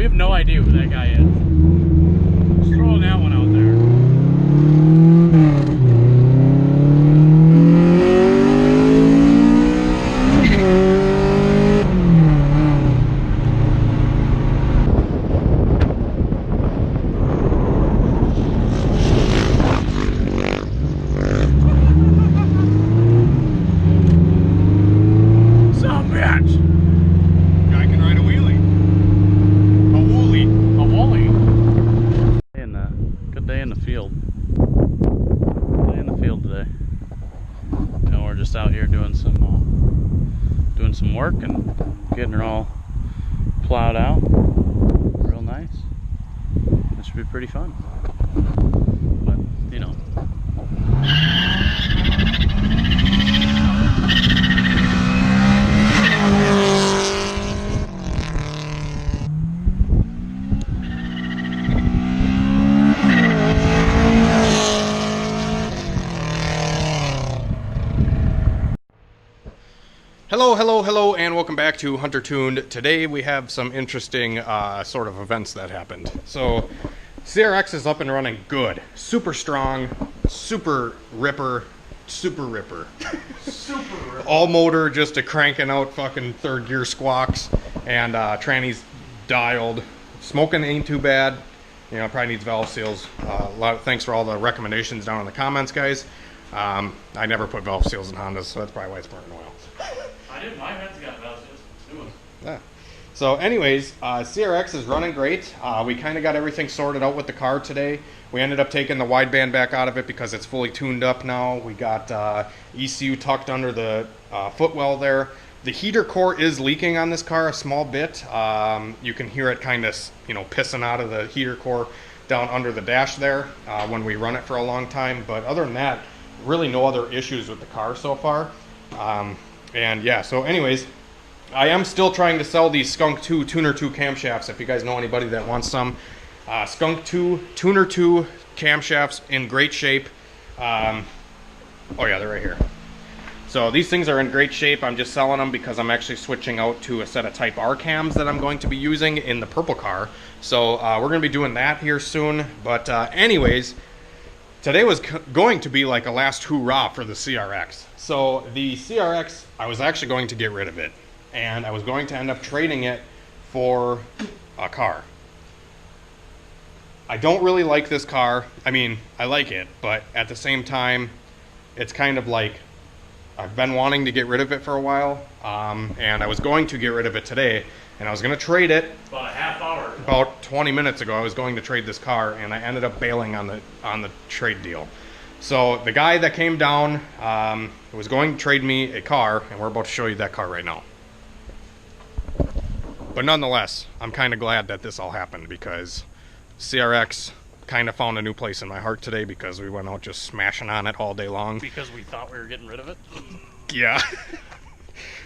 have no idea who that guy is. Just throwing that one out there. Out here doing some work and getting her all plowed out real nice. This should be pretty fun, but you know. Hello, and welcome back to HunterTuned. Today we have some interesting sort of events that happened. So, CRX is up and running good. Super strong, super ripper. All motor, just a cranking out fucking third gear squawks, and tranny's dialed. Smoking ain't too bad. You know, probably needs valve seals. Thanks for all the recommendations down in the comments, guys. I never put valve seals in Hondas, so that's probably why it's burning oil. My head's got valve seals. New ones. Yeah. So anyways, CRX is running great. We kind of got everything sorted out with the car today. We ended up taking the wideband back out of it because it's fully tuned up now. We got ECU tucked under the footwell there. The heater core is leaking on this car a small bit. You can hear it kind of, you know, pissing out of the heater core down under the dash there when we run it for a long time. But other than that, really no other issues with the car so far. And yeah, so anyways, I am still trying to sell these Skunk 2 Tuner 2 camshafts. If you guys know anybody that wants some. Skunk 2 Tuner 2 camshafts in great shape. Oh yeah, they're right here. So these things are in great shape. I'm just selling them because I'm actually switching out to a set of Type R cams that I'm going to be using in the purple car. So we're going to be doing that here soon. But anyways, today was going to be like a last hoorah for the CRX. So the CRX, I was actually going to get rid of it, and I was going to end up trading it for a car. I don't really like this car. I mean, I like it, but at the same time, it's kind of like I've been wanting to get rid of it for a while, and I was going to get rid of it today, and I was going to trade it. About a half hour ago. About 20 minutes ago, I was going to trade this car, and I ended up bailing on the trade deal. So the guy that came down was going to trade me a car, and we're about to show you that car right now. But nonetheless, I'm kind of glad that this all happened because CRX kind of found a new place in my heart today because we went out just smashing on it all day long. Because we thought we were getting rid of it? Yeah.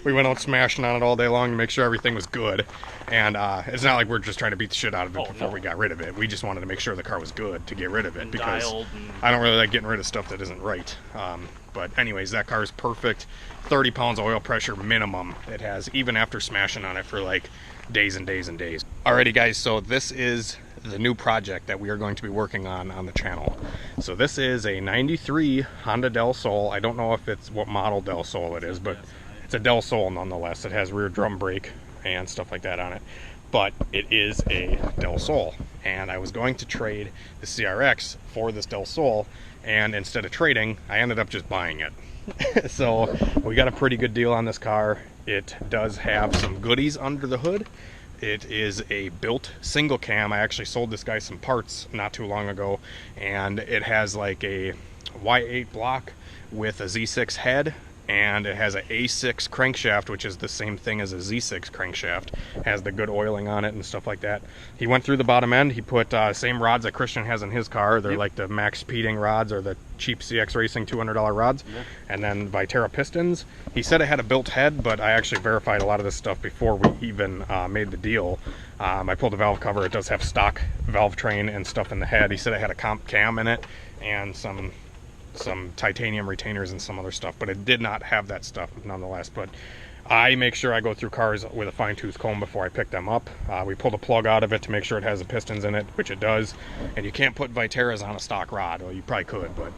We went out smashing on it all day long to make sure everything was good. And it's not like we're just trying to beat the shit out of it before we got rid of it. We just wanted to make sure the car was good to get rid of it because I don't really like getting rid of stuff that isn't right. But anyways, that car is perfect. 30 pounds of oil pressure minimum it has, even after smashing on it for like days and days and days. Alrighty guys, so this is the new project that we are going to be working on the channel. So this is a 93 Honda Del Sol. I don't know if it's what model Del Sol it is, but it's a Del Sol nonetheless. It has rear drum brake and stuff like that on it, but it is a Del Sol, and I was going to trade the CRX for this Del Sol, and instead of trading, I ended up just buying it. So we got a pretty good deal on this car. It does have some goodies under the hood. It is a built single cam. I actually sold this guy some parts not too long ago, and it has like a Y8 block with a Z6 head, and it has an A6 crankshaft, which is the same thing as a Z6 crankshaft. Has the good oiling on it and stuff like that. He went through the bottom end. He put same rods that Christian has in his car. They're like the max speeding rods or the cheap CX Racing $200 rods. And then Viterra pistons. He said it had a built head, but I actually verified a lot of this stuff before we even made the deal. I pulled the valve cover. It does have stock valve train and stuff in the head. He said it had a comp cam in it and some titanium retainers and some other stuff, but it did not have that stuff nonetheless. But I make sure I go through cars with a fine-tooth comb before I pick them up. We pull the plug out of it to make sure it has the pistons in it, which it does. And you can't put Viteras on a stock rod. Well, you probably could, but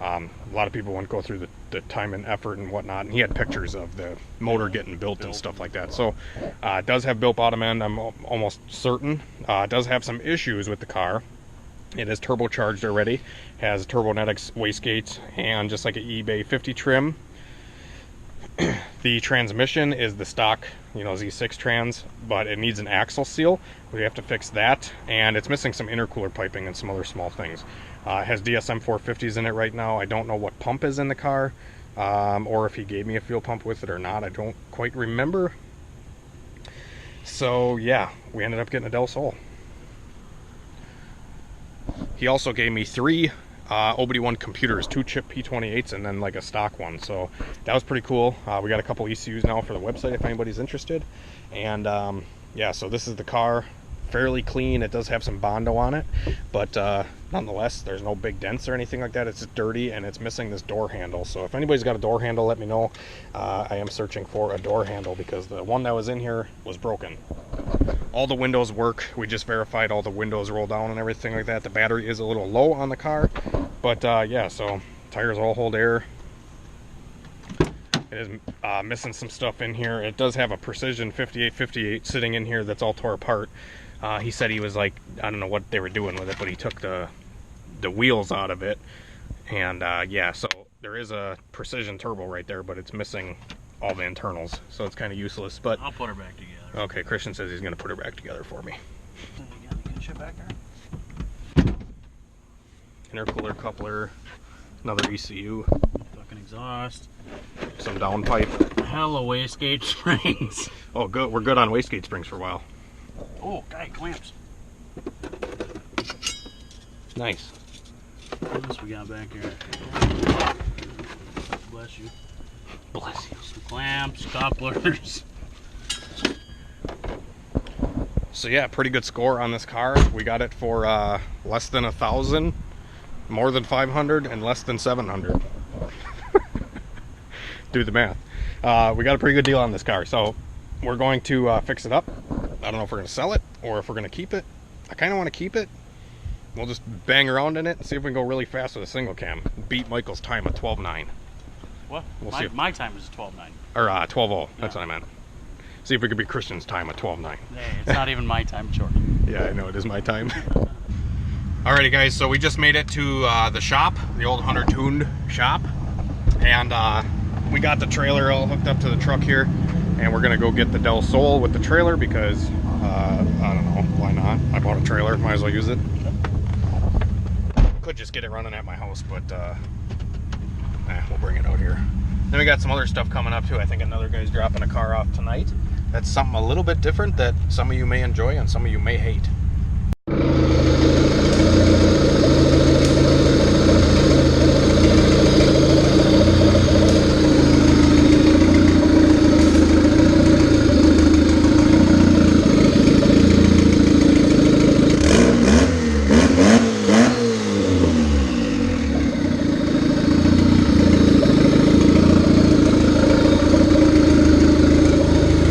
a lot of people wouldn't go through the time and effort and whatnot. And he had pictures of the motor getting built and stuff like that. So it does have built bottom end, I'm almost certain. It does have some issues with the car. It is turbocharged already, has Turbonetics wastegates, and just like an eBay 50 trim. The transmission is the stock, Z6 trans, but it needs an axle seal. We have to fix that, and it's missing some intercooler piping and some other small things. It has DSM 450s in it right now. I don't know what pump is in the car, or if he gave me a fuel pump with it or not. I don't quite remember. So yeah, we ended up getting a Del Sol. He also gave me 3 OBD1 computers, 2 chip P28s, and then like a stock one. So that was pretty cool. We got a couple ECUs now for the website if anybody's interested. And yeah, so this is the car. Fairly clean. It does have some Bondo on it, but nonetheless, there's no big dents or anything like that. It's just dirty, and it's missing this door handle. So if anybody's got a door handle, let me know. I am searching for a door handle because the one that was in here was broken. All the windows work. We just verified all the windows roll down and everything like that. The battery is a little low on the car, but yeah, so tires all hold air. It is missing some stuff in here. It does have a Precision 5858 sitting in here that's all tore apart. He said he was like, I don't know what they were doing with it, but he took the wheels out of it. And yeah, so there is a Precision turbo right there, but it's missing all the internals, so it's kind of useless. But I'll put her back together. Okay, Christian says he's going to put her back together for me. You got any good shit back there? Intercooler coupler, another ECU. Fucking exhaust. Some downpipe. Hella wastegate springs. Oh, good. We're good on wastegate springs for a while. Oh, guy clamps. Nice. What else we got back here? Bless you. Bless you. Some clamps, couplers. So yeah, pretty good score on this car. We got it for less than 1,000, more than 500, and less than 700. Do the math. We got a pretty good deal on this car, so we're going to fix it up. I don't know if we're going to sell it or if we're going to keep it. I kind of want to keep it. We'll just bang around in it and see if we can go really fast with a single cam. Beat Michael's time of 12.9. What? We'll my, see if, my time is 12.9. Or 12.0. That's Yeah. what I meant. See if we could be Christian's time at 12.9. Hey, it's not even my time, short. Yeah, I know, it is my time. Alrighty guys, so we just made it to the shop, the old HunterTuned shop. And we got the trailer all hooked up to the truck here. And we're gonna go get the Del Sol with the trailer because, I don't know, why not? I bought a trailer, might as well use it. Could just get it running at my house, but we'll bring it out here. Then we got some other stuff coming up too. I think another guy's dropping a car off tonight. That's something a little bit different that some of you may enjoy and some of you may hate.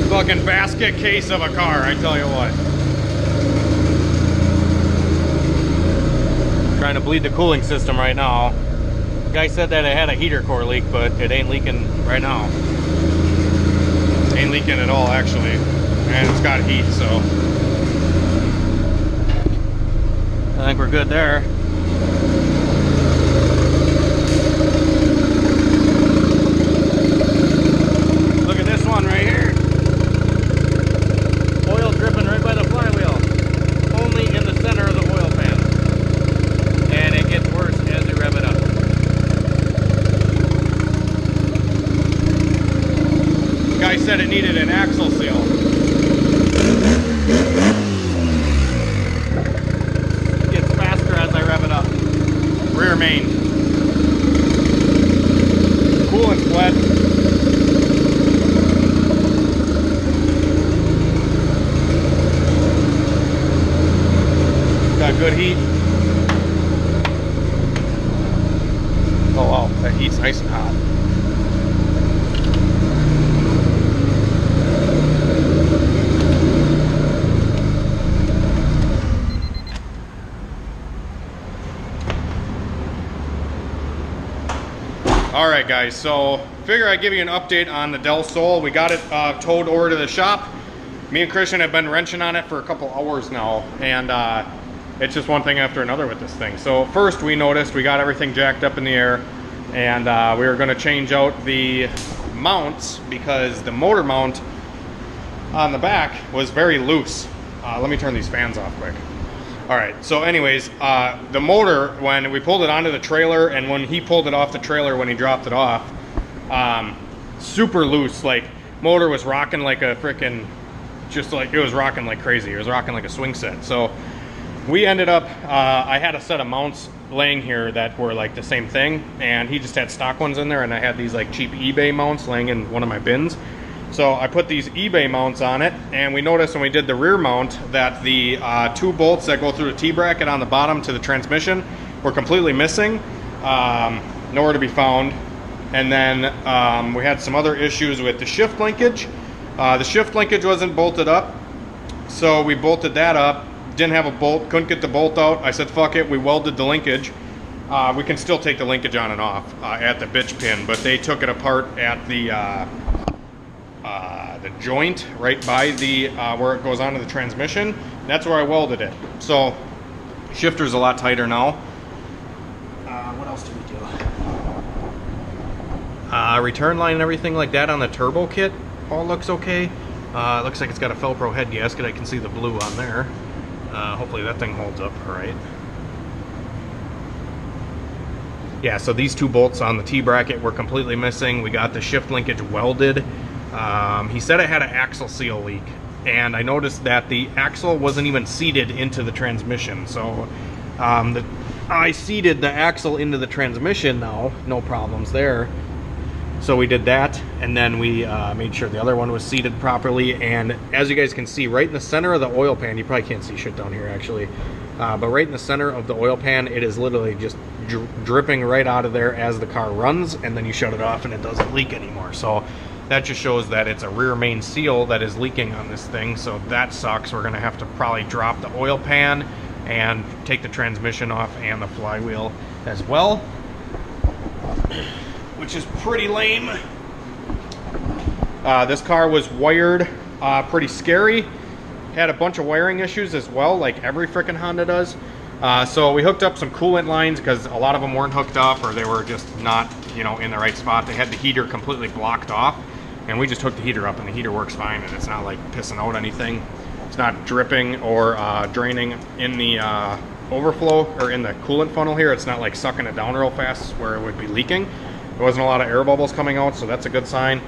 Fucking basket case of a car, I tell you what. Trying to bleed the cooling system right now. The guy said that it had a heater core leak, but it ain't leaking right now. Ain't leaking at all, actually. And it's got heat, so I think we're good there. Look at this one right here. Oil dripping right by the flywheel. Only in the center of the oil pan. And it gets worse as you rev it up. The guy said it needed an axle seal. It gets faster as I rev it up. Rear main. Coolant's wet. Got good heat. Oh wow, that heat's nice and hot. All right, guys, so figure I'd give you an update on the Del Sol. We got it towed over to the shop. Me and Christian have been wrenching on it for a couple hours now, and it's just one thing after another with this thing. So first we noticed we got everything jacked up in the air, and we were gonna change out the mounts because the motor mount on the back was very loose. Let me turn these fans off quick. All right, so anyways, the motor, when we pulled it onto the trailer and when he pulled it off the trailer when he dropped it off, super loose. Like, motor was rocking like a freaking, just like, it was rocking like crazy. It was rocking like a swing set. So we ended up, I had a set of mounts laying here that were like the same thing, and he just had stock ones in there, and I had these like cheap eBay mounts laying in one of my bins. So I put these eBay mounts on it, and we noticed when we did the rear mount that the 2 bolts that go through the T-bracket on the bottom to the transmission were completely missing, nowhere to be found. And then we had some other issues with the shift linkage. The shift linkage wasn't bolted up, so we bolted that up. Didn't have a bolt, couldn't get the bolt out. I said, fuck it, we welded the linkage. We can still take the linkage on and off at the bitch pin, but they took it apart at the joint right by the where it goes onto the transmission. That's where I welded it. So shifter's a lot tighter now. What else did we do? Return line and everything like that on the turbo kit all looks okay. It looks like it's got a Velcro head gasket. I can see the blue on there. Hopefully that thing holds up all right. Yeah, so these 2 bolts on the T-bracket were completely missing. We got the shift linkage welded. He said it had an axle seal leak, and I noticed that the axle wasn't even seated into the transmission. So I seated the axle into the transmission now, no problems there. So we did that, and then we made sure the other one was seated properly. And as you guys can see, right in the center of the oil pan, you probably can't see shit down here actually, but right in the center of the oil pan, it is literally just dripping right out of there as the car runs, and then you shut it off and it doesn't leak anymore. So that just shows that it's a rear main seal that is leaking on this thing, so that sucks. We're gonna have to probably drop the oil pan and take the transmission off and the flywheel as well, which is pretty lame. This car was wired pretty scary. Had a bunch of wiring issues as well, like every frickin' Honda does. So we hooked up some coolant lines because a lot of them weren't hooked up, or they were just not, you know, in the right spot. They had the heater completely blocked off, and we just hooked the heater up, and the heater works fine, and it's not like pissing out anything. It's not dripping or draining in the overflow or in the coolant funnel here. It's not like sucking it down real fast where it would be leaking. There wasn't a lot of air bubbles coming out, so that's a good sign.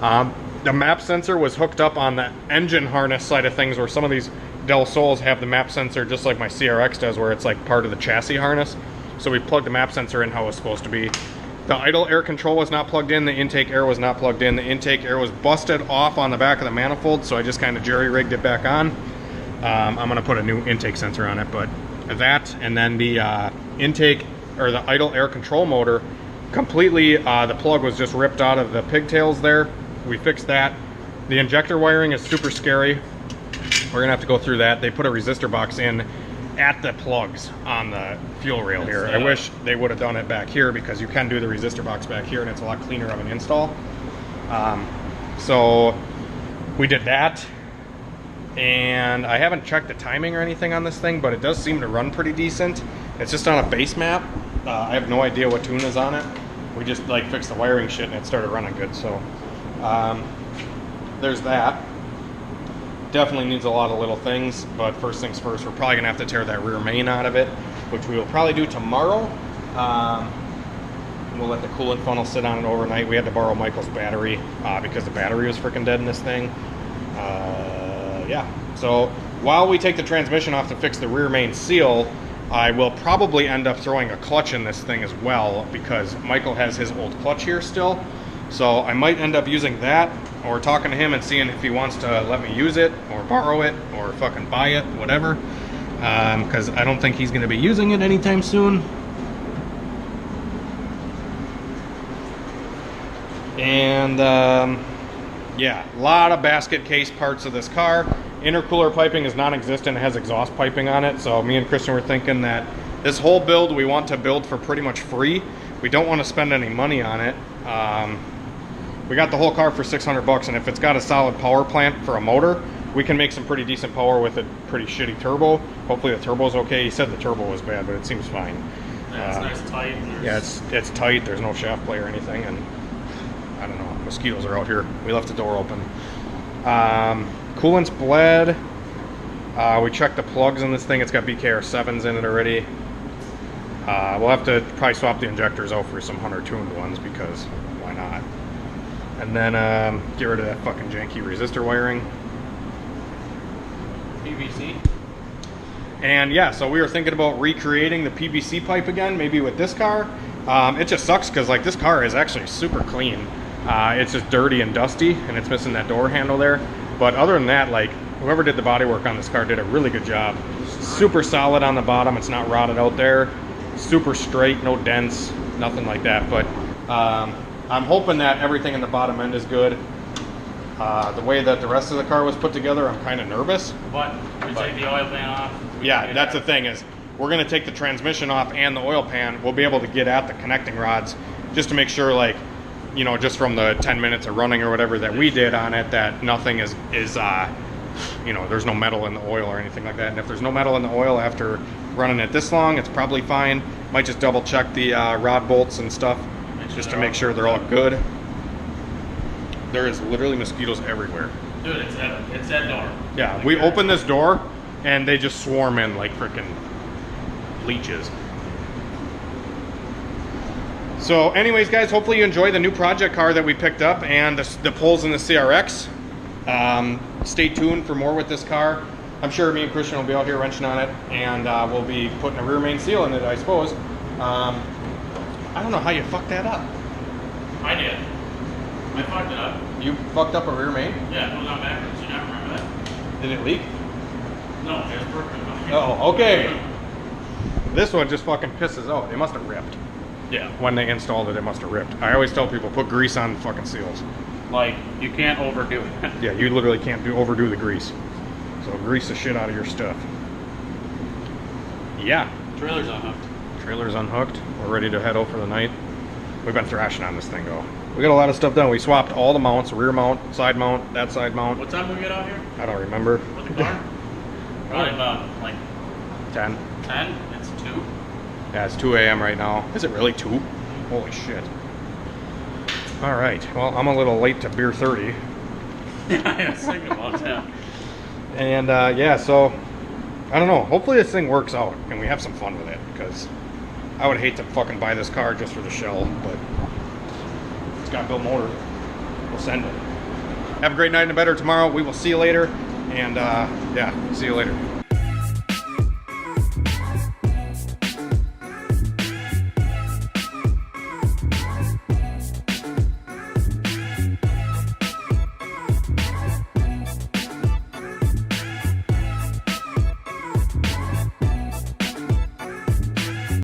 The map sensor was hooked up on the engine harness side of things, where some of these Del Sols have the map sensor just like my CRX does, where it's like part of the chassis harness. So we plugged the map sensor in how it's supposed to be. The idle air control was not plugged in. The intake air was not plugged in. The intake air was busted off on the back of the manifold, so I just kind of jerry-rigged it back on. I'm going to put a new intake sensor on it, but that, and then the intake, or the idle air control motor, completely, the plug was just ripped out of the pigtails there. We fixed that. The injector wiring is super scary. We're going to have to go through that. They put a resistor box in at the plugs on the fuel rail here. I wish they would have done it back here, because you can do the resistor box back here and it's a lot cleaner of an install. So we did that, and I haven't checked the timing or anything on this thing, but it does seem to run pretty decent. It's just on a base map. I have no idea what tune is on it. We just like fixed the wiring shit and it started running good. So there's that. Definitely needs a lot of little things, but first things first, we're probably gonna have to tear that rear main out of it, which we will probably do tomorrow. We'll let the coolant funnel sit on it overnight. We had to borrow Michael's battery because the battery was freaking dead in this thing. Yeah, so while we take the transmission off to fix the rear main seal, I will probably end up throwing a clutch in this thing as well, because Michael has his old clutch here still. So I might end up using that, or talking to him and seeing if he wants to let me use it, or borrow it, or fucking buy it, whatever. Because I don't think he's going to be using it anytime soon. And yeah, a lot of basket case parts of this car. Intercooler piping is non-existent. It has exhaust piping on it. So me and Christian were thinking that this whole build we want to build for pretty much free. we don't want to spend any money on it. We got the whole car for 600 bucks, and if it's got a solid power plant for a motor, we can make some pretty decent power with a pretty shitty turbo. Hopefully the turbo's okay. He said the turbo was bad, but it seems fine. Yeah, it's nice tight. Yeah, it's tight. There's no shaft play or anything, and I don't know. Mosquitoes are out here. We left the door open. Coolant's bled. We checked the plugs in this thing. It's got BKR7s in it already. We'll have to probably swap the injectors out for some HunterTuned ones because why not? And then get rid of that fucking janky resistor wiring. PVC. And yeah, so we were thinking about recreating the PVC pipe again, maybe with this car. It just sucks because like this car is actually super clean. It's just dirty and dusty, and it's missing that door handle there. But other than that, like whoever did the body work on this car did a really good job. Super solid on the bottom. It's not rotted out there. Super straight, no dents, nothing like that. But I'm hoping that everything in the bottom end is good. The way that the rest of the car was put together, I'm kind of nervous. But we take the oil pan off. Yeah, that's the thing is we're going to take the transmission off and the oil pan. We'll be able to get at the connecting rods just to make sure, like, you know, just from the 10 minutes of running or whatever that we did on it, that nothing is you know, there's no metal in the oil or anything like that. And if there's no metal in the oil after running it this long, it's probably fine. Might just double check the rod bolts and stuff just to make sure they're all good. There is literally mosquitoes everywhere. Dude, it's that door. Yeah, Like we open this door and they just swarm in like freaking leeches. So anyways, guys, hopefully you enjoy the new project car that we picked up and the pulls in the CRX. Stay tuned for more with this car. I'm sure me and Christian will be out here wrenching on it, and we'll be putting a rear main seal in it, I suppose. I don't know how you fucked that up. I did. I fucked it up. You fucked up a rear main? Yeah, it goes on backwards. You never remember that? Did it leak? No, it's broken. Oh, okay. This one just fucking pisses out. It must have ripped. Yeah. When they installed it, it must have ripped. I always tell people, put grease on fucking seals. Like, you can't overdo it. Yeah, you literally can't overdo the grease. So grease the shit out of your stuff. Yeah. Trailer's unhooked. Trailer's unhooked. We're ready to head out for the night. We've been thrashing on this thing, though. We got a lot of stuff done. We swapped all the mounts, rear mount, side mount, that side mount. What time did we get out here? I don't remember. With the car? Probably about, like... 10. 10? It's 2? Yeah, it's 2 a.m. right now. Is it really 2? Holy shit. All right. Well, I'm a little late to beer 30. Yeah, I was thinking about that. And yeah, so I don't know. Hopefully this thing works out and we have some fun with it, because I would hate to fucking buy this car just for the shell, but it's got built motor. We'll send it. Have a great night and a better tomorrow. We will see you later. And yeah, see you later.